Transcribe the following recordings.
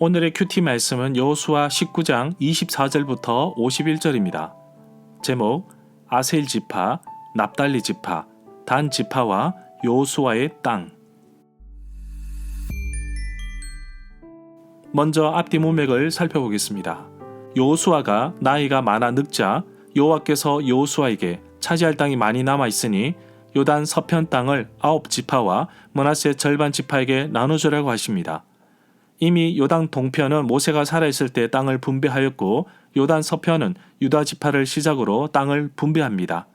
오늘의 큐티 말씀은 여호수아 19장 24절부터 51절입니다. 제목 아셀 지파, 납달리 지파, 단 지파와 여호수아의 땅. 먼저 앞뒤 문맥을 살펴보겠습니다. 여호수아가 나이가 많아 늙자 여호와께서 여호수아에게 차지할 땅이 많이 남아 있으니 요단 서편 땅을 9지파와 므낫세 절반 지파에게 나눠주라고 하십니다. 이미 요단 동편은 모세가 살아있을 때 땅을 분배하였고 요단 서편은 유다 지파를 시작으로 땅을 분배합니다.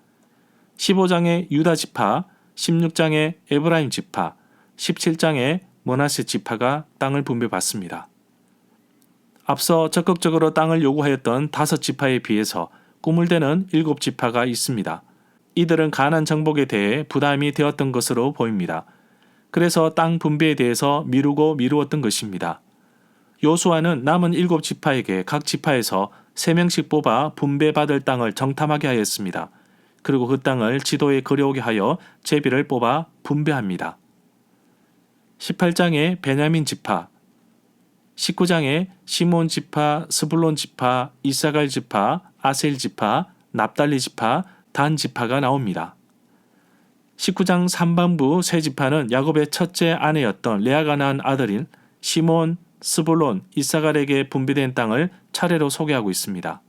15장의 유다 지파, 16장의 에브라임 지파, 17장의 므낫세 지파가 땅을 분배받습니다. 앞서 적극적으로 땅을 요구하였던 5지파에 비해서 꾸물대는 7지파가 있습니다. 이들은 가나안 정복에 대해 부담이 되었던 것으로 보입니다. 그래서 땅 분배에 대해서 미루었던 것입니다. 여호수아는 남은 7지파에게 각 지파에서 3명씩 뽑아 분배받을 땅을 정탐하게 하였습니다. 그리고 그 땅을 지도에 그려오게 하여 제비를 뽑아 분배합니다. 18장의 베냐민 지파, 19장에 시몬 지파, 스불론 지파, 이사갈 지파, 아셀 지파, 납달리 지파, 단 지파가 나옵니다. 19장 상반부 세 지파는 야곱의 첫째 아내였던 레아가 낳은 아들인 시몬, 스불론, 이사갈에게 분배된 땅을 차례로 소개하고 있습니다.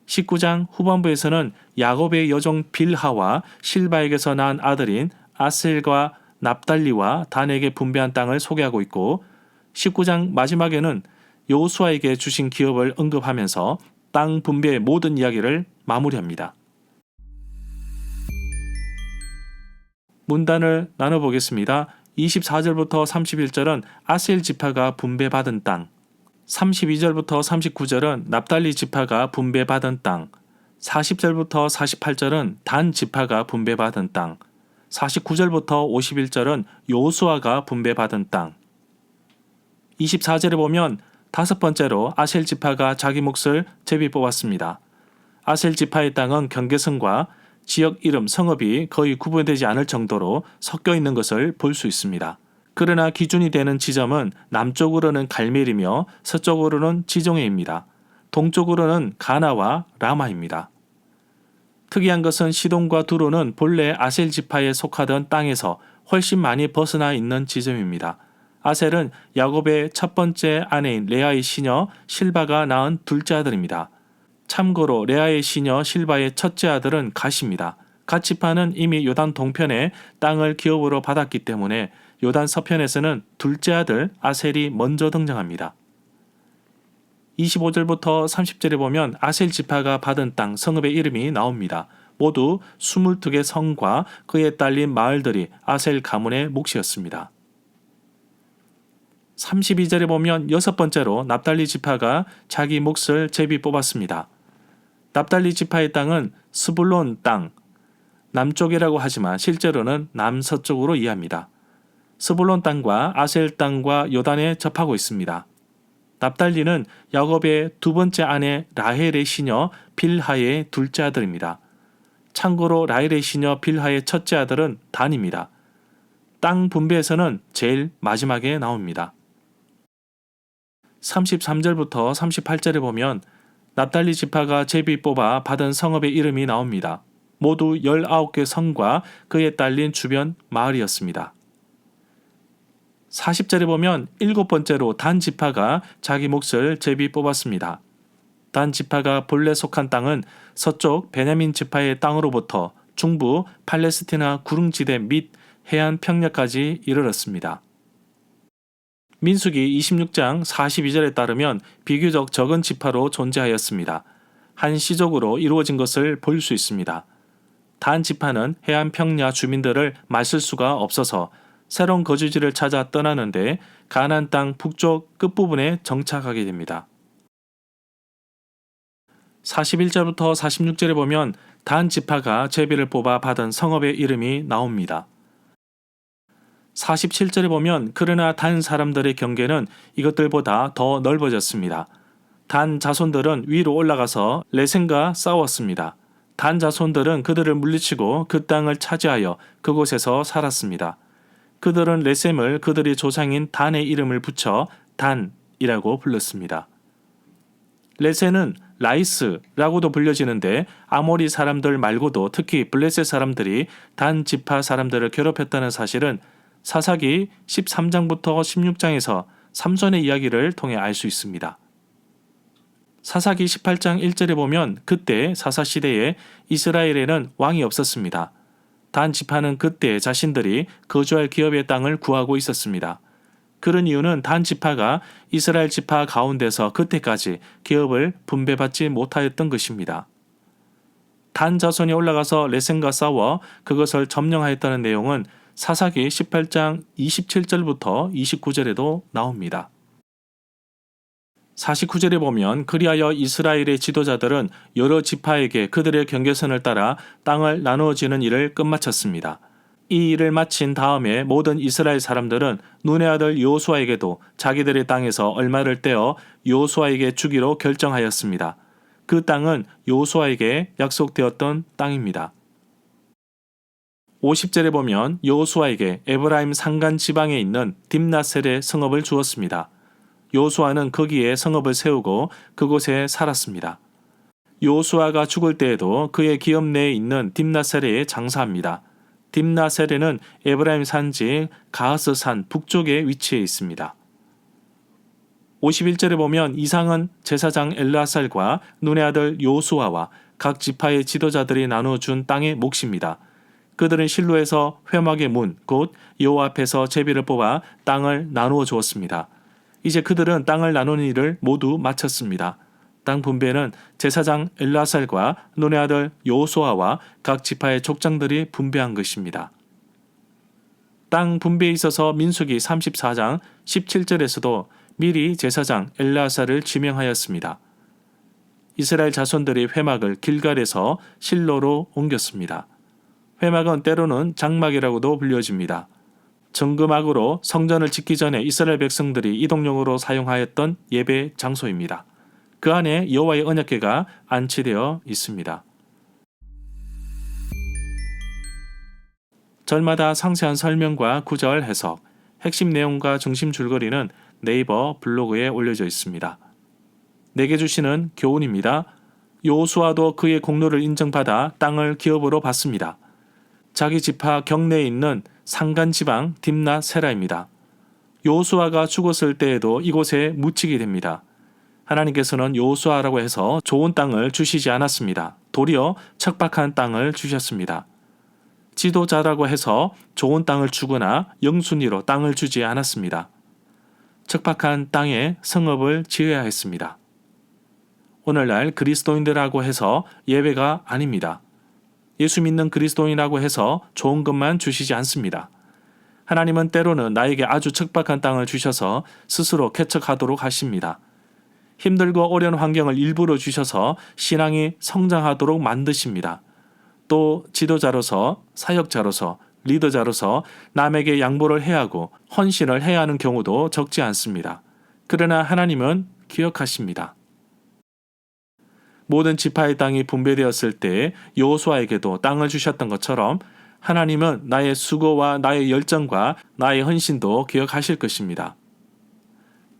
19장 후반부에서는 야곱의 여종 빌하와 실바에게서 낳은 아들인 아셀과 납달리와 단에게 분배한 땅을 소개하고 있고 19장 마지막에는 여호수아에게 주신 기업을 언급하면서 땅 분배의 모든 이야기를 마무리합니다. 문단을 나눠보겠습니다. 24절부터 31절은 아셀 지파가 분배받은 땅, 32절부터 39절은 납달리 지파가 분배받은 땅, 40절부터 48절은 단 지파가 분배받은 땅, 49절부터 51절은 여호수아가 분배받은 땅. 24절에 보면 5번째로 아셀 지파가 자기 몫을 제비 뽑았습니다. 아셀 지파의 땅은 경계선과 지역 이름, 성읍이 거의 구분되지 않을 정도로 섞여 있는 것을 볼 수 있습니다. 그러나 기준이 되는 지점은 남쪽으로는 갈멜이며 서쪽으로는 지종해입니다. 동쪽으로는 가나와 라마입니다. 특이한 것은 시돈과 두로는 본래 아셀 지파에 속하던 땅에서 훨씬 많이 벗어나 있는 지점입니다. 아셀은 야곱의 첫 번째 아내인 레아의 시녀 실바가 낳은 둘째 아들입니다. 참고로 레아의 시녀 실바의 첫째 아들은 갓입니다. 갓 지파는 이미 요단 동편에 땅을 기업으로 받았기 때문에 요단 서편에서는 둘째 아들 아셀이 먼저 등장합니다. 25절부터 30절에 보면 아셀 지파가 받은 땅 성읍의 이름이 나옵니다. 모두 22개 성과 그에 딸린 마을들이 아셀 가문의 몫이었습니다. 32절에 보면 6번째로 납달리 지파가 자기 몫을 제비 뽑았습니다. 납달리 지파의 땅은 스불론 땅, 남쪽이라고 하지만 실제로는 남서쪽으로 이해합니다. 스불론 땅과 아셀 땅과 요단에 접하고 있습니다. 납달리는 야곱의 두 번째 아내 라헬의 시녀 빌하의 둘째 아들입니다. 참고로 라헬의 시녀 빌하의 첫째 아들은 단입니다. 땅 분배에서는 제일 마지막에 나옵니다. 33절부터 38절에 보면 납달리 지파가 제비 뽑아 받은 성읍의 이름이 나옵니다. 모두 19개 성과 그에 딸린 주변 마을이었습니다. 40절에 보면 7번째로 단 지파가 자기 몫을 제비 뽑았습니다. 단 지파가 본래 속한 땅은 서쪽 베냐민 지파의 땅으로부터 중부 팔레스티나 구릉지대 및 해안 평야까지 이르렀습니다. 민수기 26장 42절에 따르면 비교적 적은 지파로 존재하였습니다. 한시적으로 이루어진 것을 볼 수 있습니다. 단 지파는 해안 평야 주민들을 맞설 수가 없어서 새로운 거주지를 찾아 떠나는데 가나안 땅 북쪽 끝부분에 정착하게 됩니다. 41절부터 46절에 보면 단 지파가 제비를 뽑아 받은 성읍의 이름이 나옵니다. 47절에 보면 그러나 단 사람들의 경계는 이것들보다 더 넓어졌습니다. 단 자손들은 위로 올라가서 레센과 싸웠습니다. 단 자손들은 그들을 물리치고 그 땅을 차지하여 그곳에서 살았습니다. 그들은 레셈을 그들의 조상인 단의 이름을 붙여 단, 레센이라고 불렀습니다. 레센은 라이스라고도 불려지는데 아모리 사람들 말고도 특히 블레셋 사람들이 단 지파 사람들을 괴롭혔다는 사실은 사사기 13장부터 16장에서 삼손의 이야기를 통해 알 수 있습니다. 사사기 18장 1절에 보면 그때 사사 시대에 이스라엘에는 왕이 없었습니다. 단 지파는 그때 자신들이 거주할 기업의 땅을 구하고 있었습니다. 그런 이유는 단 지파가 이스라엘 지파 가운데서 그때까지 기업을 분배받지 못하였던 것입니다. 단 자손이 올라가서 레센과 싸워 그것을 점령하였다는 내용은 사사기 18장 27절부터 29절에도 나옵니다. 49절에 보면 그리하여 이스라엘의 지도자들은 여러 지파에게 그들의 경계선을 따라 땅을 나누어지는 일을 끝마쳤습니다. 이 일을 마친 다음에 모든 이스라엘 사람들은 눈의 아들 여호수아에게도 자기들의 땅에서 얼마를 떼어 여호수아에게 주기로 결정하였습니다. 그 땅은 여호수아에게 약속되었던 땅입니다. 50절에 보면 여호수아에게 에브라임 산간 지방에 있는 딥나셀의 성읍을 주었습니다. 여호수아는 거기에 성읍을 세우고 그곳에 살았습니다. 여호수아가 죽을 때에도 그의 기업 내에 있는 딥나셀에 장사합니다. 딥나셀에는 에브라임 산지 가하스 산 북쪽에 위치해 있습니다. 51절에 보면 이상은 제사장 엘르아살과 눈의 아들 여호수아와 각 지파의 지도자들이 나누어준 땅의 몫입니다. 그들은 실로에서 회막의 문, 곧 여호와 앞에서 제비를 뽑아 땅을 나누어 주었습니다. 이제 그들은 땅을 나누는 일을 모두 마쳤습니다. 땅 분배는 제사장 엘르아살과 눈의 아들 여호수아와 각 지파의 족장들이 분배한 것입니다. 땅 분배에 있어서 민수기 34장 17절에서도 미리 제사장 엘르아살을 지명하였습니다. 이스라엘 자손들이 회막을 길갈에서 실로로 옮겼습니다. 회막은 때로는 장막이라고도 불려집니다. 정금악으로 성전을 짓기 전에 이스라엘 백성들이 이동용으로 사용하였던 예배 장소입니다. 그 안에 여호와의 언약궤가 안치되어 있습니다. 절마다 상세한 설명과 구절 해석, 핵심 내용과 중심 줄거리는 네이버 블로그에 올려져 있습니다. 내게 주시는 교훈입니다. 여호수아도 그의 공로를 인정받아 땅을 기업으로 받습니다. 자기 지파 경내에 있는 산간지방 딥나세라입니다. 여호수아가 죽었을 때에도 이곳에 묻히게 됩니다. 하나님께서는 여호수아라고 해서 좋은 땅을 주시지 않았습니다. 도리어 척박한 땅을 주셨습니다. 지도자라고 해서 좋은 땅을 주거나 영순위로 땅을 주지 않았습니다. 척박한 땅에 성읍을 지어야 했습니다. 오늘날 그리스도인들이라고 해서 예배가 아닙니다. 예수 믿는 그리스도인이라고 해서 좋은 것만 주시지 않습니다. 하나님은 때로는 나에게 아주 척박한 땅을 주셔서 스스로 개척하도록 하십니다. 힘들고 어려운 환경을 일부러 주셔서 신앙이 성장하도록 만드십니다. 또 지도자로서, 사역자로서, 리더자로서 남에게 양보를 해야 하고 헌신을 해야 하는 경우도 적지 않습니다. 그러나 하나님은 기억하십니다. 모든 지파의 땅이 분배되었을 때 여호수아에게도 땅을 주셨던 것처럼 하나님은 나의 수고와 나의 열정과 나의 헌신도 기억하실 것입니다.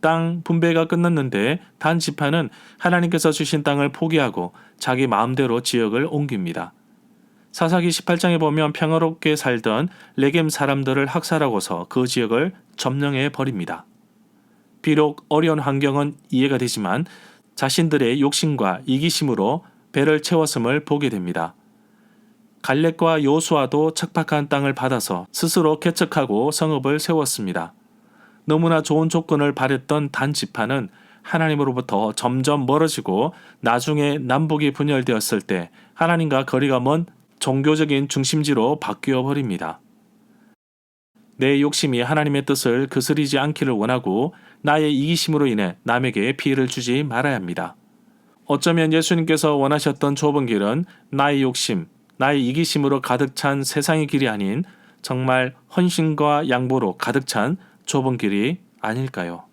땅 분배가 끝났는데 단 지파는 하나님께서 주신 땅을 포기하고 자기 마음대로 지역을 옮깁니다. 사사기 18장에 보면 평화롭게 살던 레겜 사람들을 학살하고서 그 지역을 점령해 버립니다. 비록 어려운 환경은 이해가 되지만 자신들의 욕심과 이기심으로 배를 채웠음을 보게 됩니다. 갈렙과 여호수아도 척박한 땅을 받아서 스스로 개척하고 성읍을 세웠습니다. 너무나 좋은 조건을 바랬던 단 지파는 하나님으로부터 점점 멀어지고 나중에 남북이 분열되었을 때 하나님과 거리가 먼 종교적인 중심지로 바뀌어 버립니다. 내 욕심이 하나님의 뜻을 거스르지 않기를 원하고 나의 이기심으로 인해 남에게 피해를 주지 말아야 합니다. 어쩌면 예수님께서 원하셨던 좁은 길은 나의 욕심, 나의 이기심으로 가득 찬 세상의 길이 아닌 정말 헌신과 양보로 가득 찬 좁은 길이 아닐까요?